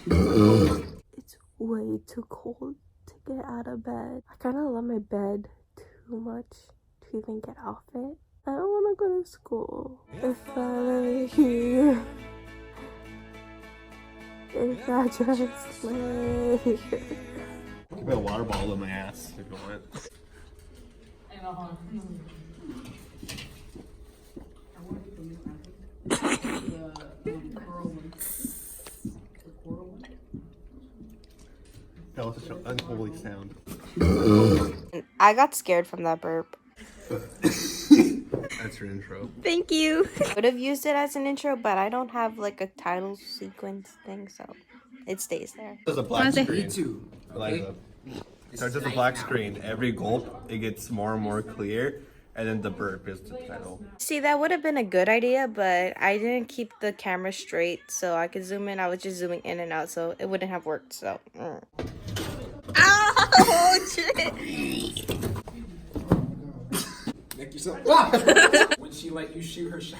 It's way too cold to get out of bed. I kind of love my bed too much to even get off it. I don't want to go to school. If I lay here, if I just lay here. Give me a water bottle in my ass if you want. That was such an unholy sound. I got scared from that burp. That's your intro. Thank you. I would have used it as an intro, but I don't have like a title sequence thing, so it stays there. There's a black screen. Me too. Eliza. Starts with a black screen. Every gulp, it gets more and more clear, and then the burp is the title. See, that would have been a good idea, but I didn't keep the camera straight so I could zoom in. I was just zooming in and out, so it wouldn't have worked. So. Oh shit! Make yourself. When she let you shoot her shot.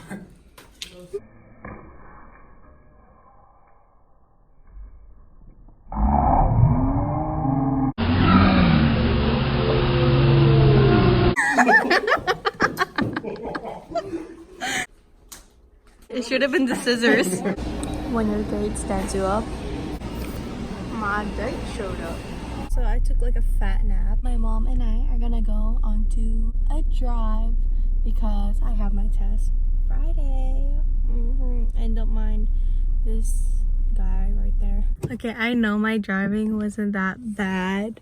It should have been the scissors. When your date stands you up, my date showed up. So I took like a fat nap. My mom and I are gonna go onto a drive because I have my test Friday. And don't mind this guy right there. Okay, I know my driving wasn't that bad,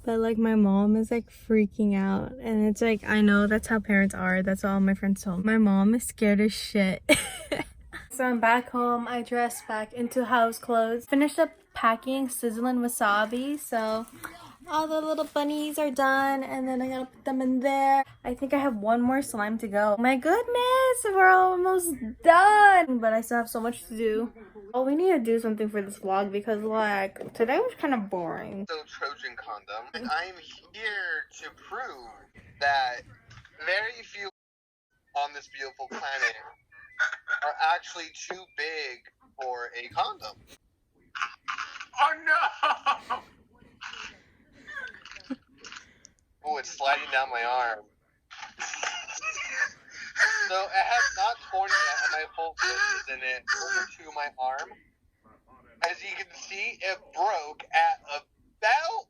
but like my mom is like freaking out, and it's like, I know that's how parents are. That's all my friends told me. My mom is scared as shit. So I'm back home. I dressed back into house clothes. Finished up packing sizzling wasabi. So all the little bunnies are done, and then I gotta put them in there. I think I have one more slime to go. My goodness, we're almost done, but I still have so much to do. Well, we need to do something for this vlog because like today was kind of boring. So Trojan condom, and I'm here to prove that very few on this beautiful planet are actually too big for a condom. Oh no! Oh, it's sliding down my arm. So it has not torn yet, and my full foot is in it over to my arm. As you can see, it broke at about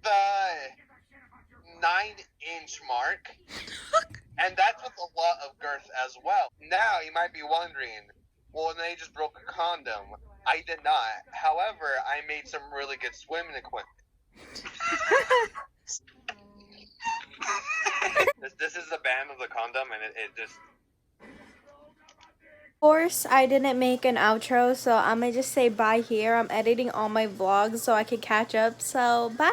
the 9-inch mark. And that's with a lot of girth as well. Now, you might be wondering, well, they just broke a condom. I did not. However, I made some really good swimming equipment. This is the band of the condom, and it just... Of course, I didn't make an outro, so I'm gonna just say bye here. I'm editing all my vlogs so I can catch up. So, bye!